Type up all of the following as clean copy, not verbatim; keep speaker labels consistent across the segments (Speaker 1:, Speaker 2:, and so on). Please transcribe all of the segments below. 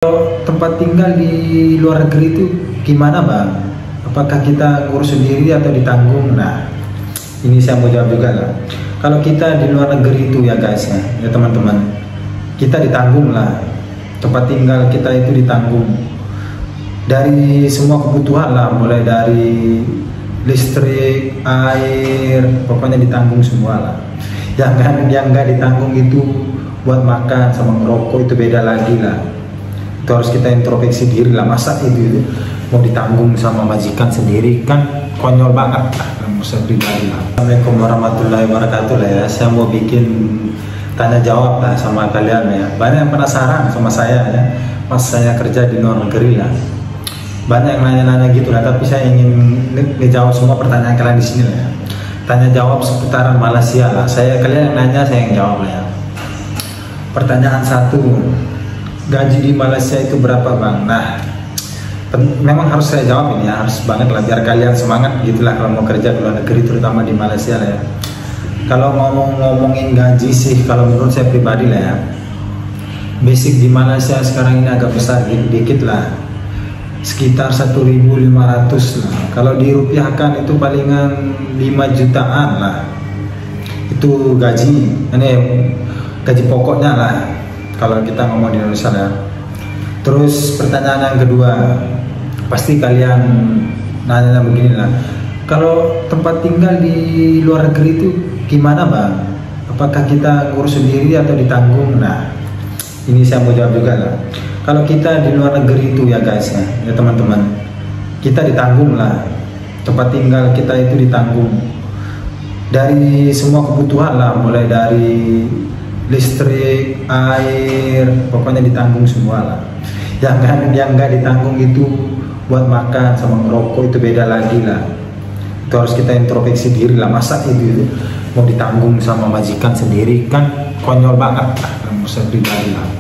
Speaker 1: Tempat tinggal di luar negeri itu gimana Bang? Apakah kita ngurus sendiri atau ditanggung? Nah, ini saya mau jawab juga lah. Kalau kita di luar negeri itu ya guys ya teman-teman, kita ditanggung lah. Tempat tinggal kita itu ditanggung dari semua kebutuhan lah, mulai dari listrik, air, pokoknya ditanggung semua lah. Yang nggak ditanggung itu buat makan sama ngerokok, itu beda lagi lah. Itu harus kita introspeksi diri lah, masa itu mau ditanggung sama majikan sendiri, kan konyol banget lah kalau saya pribadi lah. Assalamualaikum warahmatullahi wabarakatuh lah ya. Saya mau bikin tanya jawab lah sama kalian ya. Banyak yang penasaran sama saya ya, pas saya kerja di luar negeri lah. Banyak yang nanya-nanya gitu lah, tapi saya ingin ngejawab semua pertanyaan kalian di sini lah ya. Tanya jawab seputaran Malaysia lah. Kalian yang nanya, saya yang jawab lah ya. Pertanyaan 1, gaji di Malaysia itu berapa Bang? Nah, memang harus saya jawab ini ya, harus banget lah biar kalian semangat gitulah kalau mau kerja ke luar negeri, terutama di Malaysia lah ya. Kalau ngomongin gaji sih, kalau menurut saya pribadi lah ya, basic di Malaysia sekarang ini agak besar dikit lah, sekitar 1.500 lah. Kalau dirupiahkan itu palingan 5 jutaan lah. Itu gaji, ini gaji pokoknya lah kalau kita ngomong di Indonesia ya. Terus pertanyaan yang kedua, pasti kalian nanya begini lah, kalau tempat tinggal di luar negeri itu gimana Bang? Apakah kita ngurus sendiri atau ditanggung? Nah, ini saya mau jawab juga lah. Kalau kita di luar negeri itu ya guys ya teman-teman, kita ditanggung lah. Tempat tinggal kita itu ditanggung dari semua kebutuhan lah, mulai dari listrik, air, pokoknya ditanggung semua lah. Yang nggak ditanggung itu buat makan sama ngerokok, itu beda lagi lah. Itu harus kita introspeksi diri lah, masa itu mau ditanggung sama majikan sendiri, kan konyol banget lah kalau saya pribadi lah.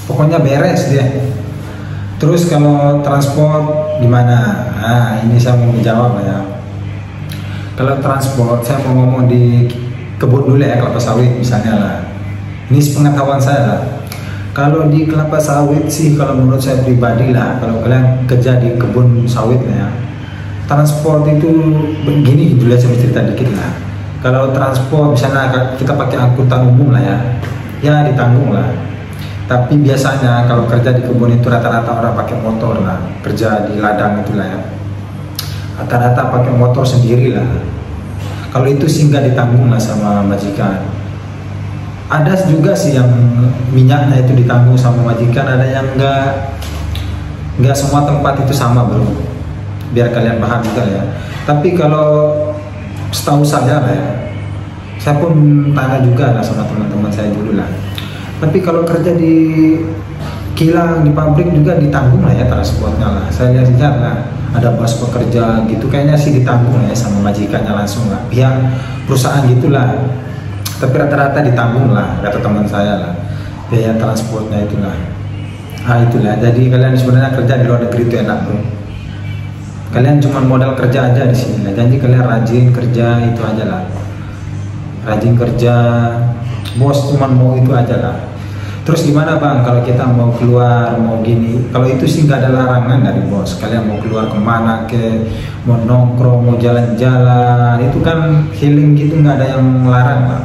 Speaker 1: Pokoknya beres dia. Terus kalau transport gimana? Nah, ini saya mau menjawab lah ya. Kalau transport, saya mau ngomong di kebun dulu ya, kelapa sawit misalnya lah. Ini sepengetahuan saya lah. Kalau di kelapa sawit sih, kalau menurut saya pribadi lah, kalau kalian kerja di kebun sawit lah ya, transport itu begini dulu, saya cerita dikit lah. Kalau transport misalnya kita pakai angkutan umum lah ya ditanggung lah. Tapi biasanya kalau kerja di kebun itu rata-rata orang pakai motor lah, kerja di ladang itulah ya, rata-rata pakai motor sendiri lah. Kalau itu sih nggak ditanggung lah sama majikan. Ada juga sih yang minyaknya itu ditanggung sama majikan, ada yang nggak semua tempat itu sama bro, biar kalian paham juga ya. Tapi kalau setahu saya lah ya, saya pun tanya juga lah sama teman-teman saya dulu lah. Tapi kalau kerja di kilang, di pabrik juga ditanggung lah ya transportnya lah. Saya lihat lah, ada bos pekerja gitu, kayaknya sih ditanggung lah ya sama majikannya langsung lah, pihak perusahaan gitulah. Tapi rata-rata ditanggung lah, kata teman saya lah, biaya transportnya itulah. Nah itulah, jadi kalian sebenarnya kerja di luar negeri itu enak bro. Kalian cuma modal kerja aja di sini lah. Janji kalian rajin kerja, itu aja lah. Rajin kerja, bos cuma mau itu aja lah. Terus gimana Bang kalau kita mau keluar, mau gini? Kalau itu sih nggak ada larangan dari bos. Kalian mau keluar kemana ke, mau nongkrong, mau jalan-jalan, itu kan healing gitu, nggak ada yang melarang lah.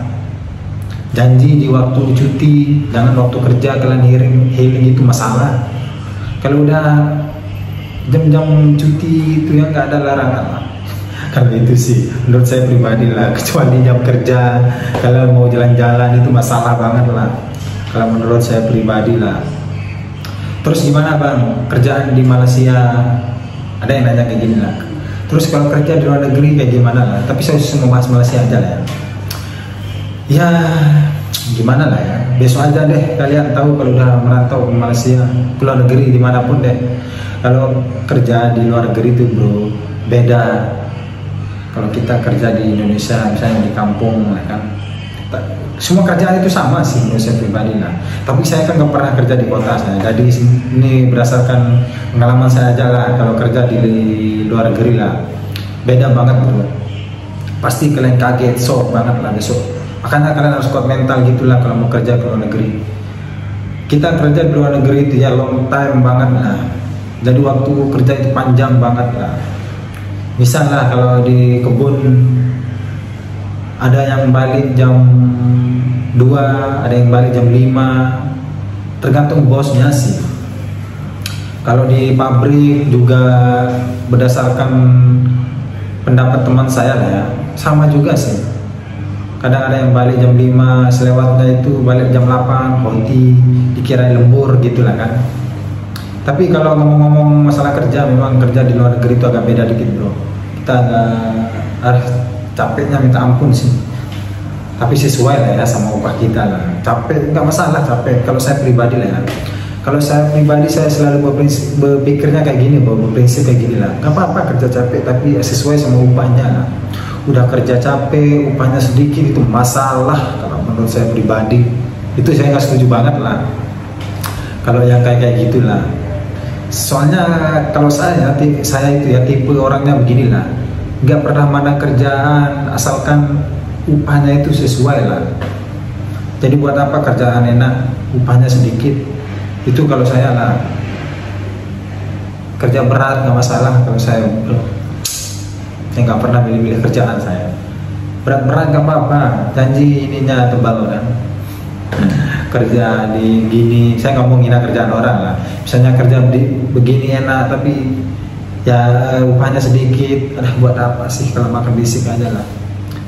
Speaker 1: Janji di waktu cuti, jangan waktu kerja kalian healing itu masalah. Kalau udah jam-jam cuti itu yang nggak ada larangan lah. Kalau itu sih menurut saya pribadi lah, kecuali jam kerja kalian mau jalan-jalan itu masalah banget lah. Kalau menurut saya pribadi lah. Terus gimana Bang kerjaan di Malaysia? Ada yang nanya kayak gini lah. Terus kalau kerja di luar negeri kayak gimana lah? Tapi saya mau bahas Malaysia aja lah ya. Ya gimana lah ya, besok aja deh kalian tahu kalau udah merantau ke Malaysia, ke luar negeri, dimanapun deh. Kalau kerja di luar negeri itu bro beda. Kalau kita kerja di Indonesia misalnya di kampung lah kan, semua kerjaan itu sama sih menurut saya pribadi lah. Tapi saya kan nggak pernah kerja di kota saya, jadi ini berdasarkan pengalaman saya aja lah. Kalau kerja di luar negeri lah beda banget bro, pasti kalian kaget, shock banget lah besok. Makanya kalian harus kuat mental gitulah kalau mau kerja ke luar negeri. kita kerja di luar negeri itu ya long time banget lah. Jadi waktu kerja itu panjang banget lah. Misalnya kalau di kebun ada yang balik jam 2, ada yang balik jam 5, tergantung bosnya sih. Kalau di pabrik juga berdasarkan pendapat teman saya lah ya, sama juga sih. Kadang ada yang balik jam 5, selewatnya itu balik jam 8, konti, dikira lembur gitulah kan. Tapi kalau ngomong-ngomong masalah kerja, memang kerja di luar negeri itu agak beda dikit bro. Kita agak capeknya minta ampun sih. Tapi sesuai lah ya sama upah kita lah. Capek nggak masalah, capek. Kalau saya pribadi lah ya. Kalau saya pribadi, saya selalu berpikirnya kayak gini, berprinsip kayak gini lah. Gak apa-apa kerja capek, tapi sesuai sama upahnya lah. Udah kerja capek, upahnya sedikit itu masalah. Kalau menurut saya pribadi, itu saya nggak setuju banget lah. Kalau yang kayak gitulah. Soalnya kalau saya itu ya tipe orangnya beginilah, nggak pernah mana kerjaan asalkan upahnya itu sesuai lah. Jadi buat apa kerjaan enak, upahnya sedikit? Itu kalau saya lah. Kerja berat nggak masalah kalau saya nggak pernah milih-milih kerjaan saya. Berat-berat nggak apa-apa, janji ininya tebal kan. Kerja di gini, saya nggak mau ngina kerjaan orang lah. Misalnya kerja di begini enak, tapi ya upahnya sedikit. Aduh, buat apa sih kalau makan bisik aja lah.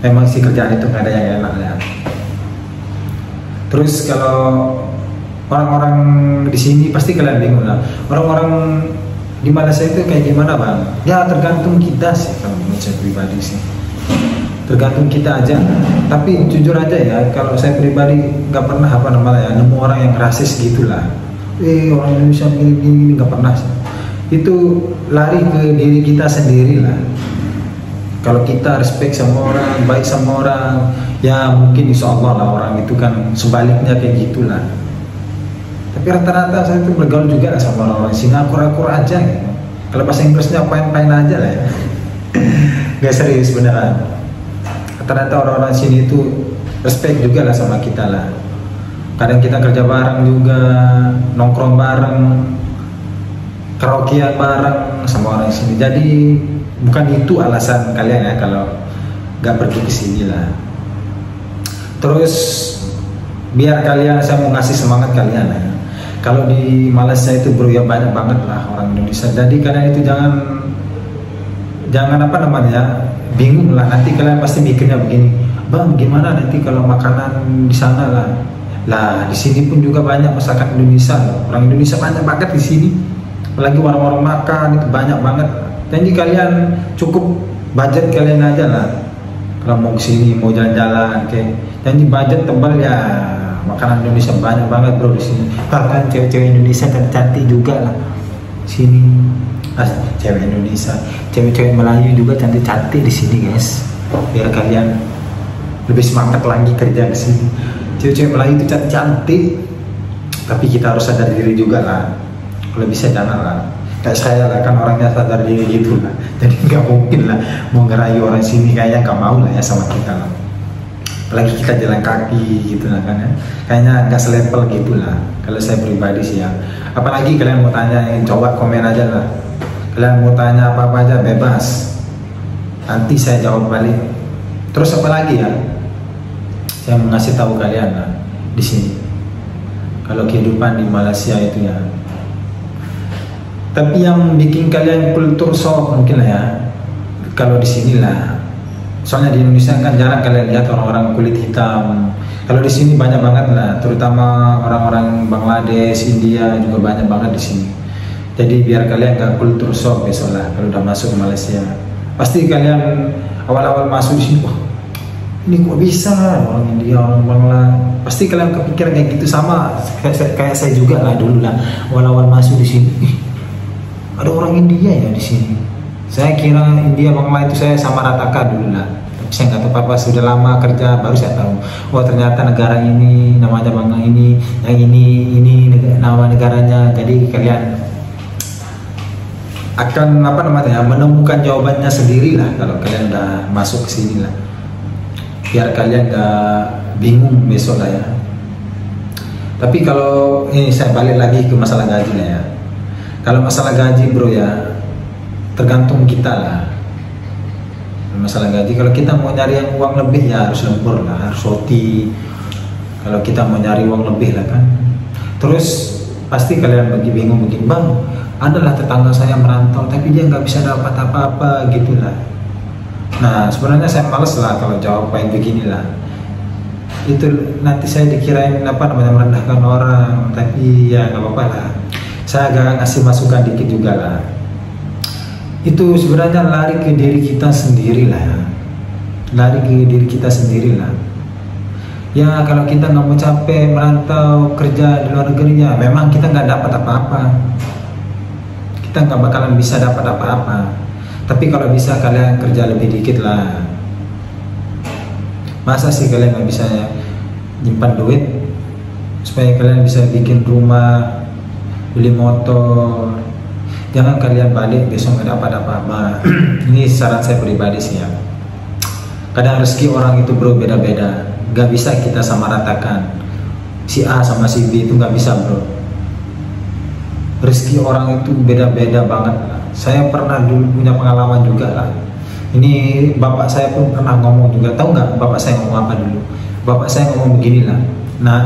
Speaker 1: Memang sih kerjaan itu nggak ada yang enak ya. Terus kalau orang-orang di sini pasti kalian bingung lah. Orang-orang di Malaysia itu kayak gimana bang? Ya tergantung kita sih kalau menurut saya pribadi sih. Tergantung kita aja. Tapi jujur aja ya, kalau saya pribadi nggak pernah nemu orang yang rasis gitulah. Orang Indonesia gini nggak pernah sih. Itu lari ke diri kita sendiri lah. Kalau kita respect sama orang, baik sama orang, ya mungkin insya Allah lah orang itu kan sebaliknya kayak gitulah. Tapi rata-rata saya tuh bergaul juga sama orang-orang sini akur-akur aja gitu. Kalau bahasa Inggrisnya pain-pain aja lah ya. Gak serius beneran. Rata-rata orang-orang sini itu respect juga lah sama kita lah. Kadang kita kerja bareng juga, nongkrong bareng, karaokean bareng sama orang sini. Jadi bukan itu alasan kalian ya kalau nggak pergi ke sini lah. Terus biar kalian, saya mau ngasih semangat kalian ya. Kalau di Malaysia itu bro ya banyak banget lah orang Indonesia. Jadi kalian itu jangan bingung lah. Nanti kalian pasti mikirnya begini, bang gimana nanti kalau makanan di sana lah. Lah di sini pun juga banyak masakan Indonesia. Orang Indonesia banyak banget di sini. Apalagi warung-warung makan itu banyak banget. Jadi kalian cukup budget kalian aja lah. Kalau mau kesini mau jalan-jalan, jadi budget tebal ya. Makanan Indonesia banyak banget bro di sini. Bahkan cewek-cewek Indonesia kan cantik juga lah. Sini cewek Indonesia, cewek-cewek Melayu juga cantik-cantik di sini guys. Biar kalian lebih semangat lagi kerja di sini. Cewek-cewek Melayu itu cantik-cantik, tapi kita harus sadar diri juga lah. Kalau bisa jangan lah. Kayak saya lah kan orangnya sadar diri gitu lah. Jadi nggak mungkin lah mau ngerayu orang sini, kayaknya nggak mau lah ya sama kita lah. Apalagi kita jalan kaki gitu lah kan ya. Kayaknya nggak selevel gitu lah. Kalau saya pribadi sih ya. Apalagi kalian mau tanya, coba komen aja lah. Kalian mau tanya apa-apa aja bebas. Nanti saya jawab balik. Terus apa lagi ya? Saya mau ngasih tahu kalian lah di sini. Kalau kehidupan di Malaysia itu ya. Tapi yang bikin kalian kultur shock mungkin lah ya. Kalau di sini lah. Soalnya di Indonesia kan jarang kalian lihat orang-orang kulit hitam. Kalau di sini banyak banget lah, terutama orang-orang Bangladesh, India juga banyak banget di sini. Jadi biar kalian gak kultur shock besok lah kalau udah masuk ke Malaysia. Pasti kalian awal-awal masuk di sini, wah ini kok bisa orang India, orang Bangla. Pasti kalian kepikiran kayak gitu sama kayak saya juga lah dulu lah. Awal-awal masuk di sini, ada orang India ya di sini. Saya kira India Bangla itu saya sama ratakan dulu lah. Tapi saya nggak tahu apa, sudah lama kerja baru saya tahu. Oh ternyata negara ini namanya Bangla ini, yang ini nama negaranya. Jadi kalian akan menemukan jawabannya sendiri lah kalau kalian udah masuk ke sini lah. Biar kalian nggak bingung besok lah ya. Tapi kalau ini saya balik lagi ke masalah gaji lah ya. Kalau masalah gaji bro ya, tergantung kita lah. Masalah gaji, kalau kita mau nyari yang uang lebih ya harus lembur lah, harus OT. Kalau kita mau nyari uang lebih lah kan. Terus pasti kalian bingung begini, bang, adalah tetangga saya merantau tapi dia nggak bisa dapat apa-apa gitulah. Nah sebenarnya saya males lah kalau jawab kayak beginilah. Itu nanti saya dikirain apa namanya merendahkan orang, tapi ya nggak apa-apa lah. Saya agak ngasih masukan dikit juga lah. Itu sebenarnya lari ke diri kita sendiri lah ya. Lari ke diri kita sendiri lah. Ya kalau kita nggak mau capek merantau kerja di luar negeri ya memang kita nggak dapat apa-apa. Kita nggak bakalan bisa dapat apa-apa. Tapi kalau bisa kalian kerja lebih dikit lah. Masa sih kalian nggak bisa nyimpan duit supaya kalian bisa bikin rumah, beli motor? Jangan kalian balik besok nggak dapat apa-apa. Ini saran saya pribadi sih ya. Kadang rezeki orang itu bro beda-beda, nggak bisa kita samaratakan. Si A sama si B itu nggak bisa bro. Rezeki orang itu beda-beda banget. Saya pernah dulu punya pengalaman juga lah. Ini bapak saya pun pernah ngomong juga. Tahu nggak bapak saya ngomong apa dulu? Bapak saya ngomong beginilah. Nah,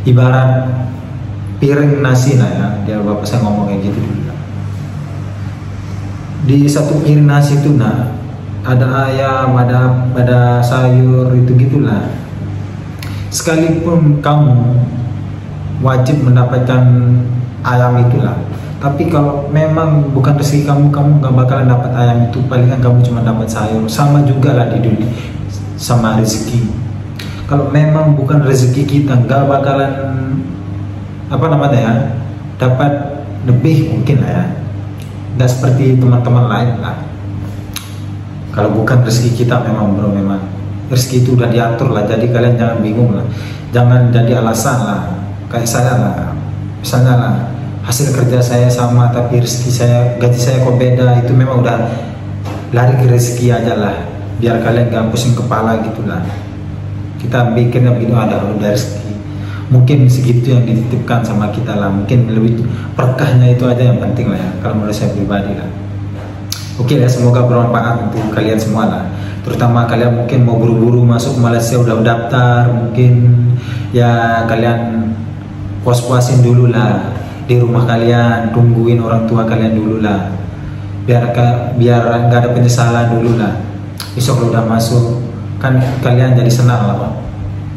Speaker 1: ibarat piring nasi lah ya, dia bapak saya ngomong kayak gitu dulu. Di satu piring nasi itu nah ada ayam, ada sayur itu gitulah. Sekalipun kamu wajib mendapatkan ayam itulah, tapi kalau memang bukan rezeki kamu nggak bakalan dapat ayam itu, palingan kamu cuma dapat sayur. Sama juga lah di dunia sama rezeki. Kalau memang bukan rezeki kita nggak bakalan apa namanya ya, dapat lebih mungkin lah ya, nggak seperti teman-teman lain lah. Kalau bukan rezeki kita memang bro, memang rezeki itu udah diatur lah. Jadi kalian jangan bingung lah, jangan jadi alasan lah. Kayak saya lah, misalnya lah hasil kerja saya sama tapi rezeki saya, gaji saya kok beda, itu memang udah lari ke rezeki aja lah, biar kalian gak pusing kepala gitulah. Kita bikinnya begini, ada udah rezeki, mungkin segitu yang dititipkan sama kita lah, mungkin lebih berkahnya itu aja yang penting lah ya, kalau menurut saya pribadi lah. Oke ya, semoga bermanfaat untuk kalian semua lah, terutama kalian mungkin mau buru-buru masuk Malaysia, udah daftar, mungkin ya kalian puas-puasin dulu lah di rumah kalian, tungguin orang tua kalian dulu lah, biar nggak ada penyesalan dulu lah. Besok kalau udah masuk kan kalian jadi senang lah Pak.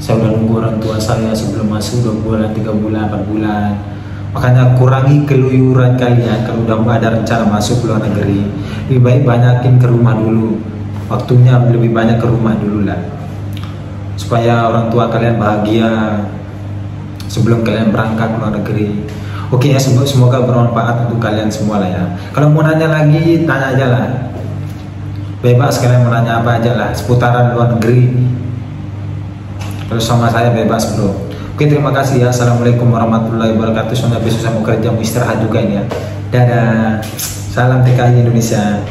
Speaker 1: Saya udah nunggu orang tua saya sebelum masuk 2 bulan, 3 bulan, 4 bulan. Makanya kurangi keluyuran kalian kalau udah ada rencana masuk luar negeri. Lebih baik banyakin ke rumah dulu, waktunya lebih banyak ke rumah dulu lah, supaya orang tua kalian bahagia sebelum kalian berangkat ke luar negeri. Oke ya, semoga bermanfaat untuk kalian semua lah ya. Kalau mau nanya lagi, tanya aja lah, bebas kalian mau nanya apa aja lah seputaran luar negeri. Terus sama saya bebas bro. Oke, terima kasih ya. Assalamualaikum warahmatullahi wabarakatuh. Soalnya besok saya mau kerja, mau istirahat juga ini ya. Dadah. Salam TKI Indonesia.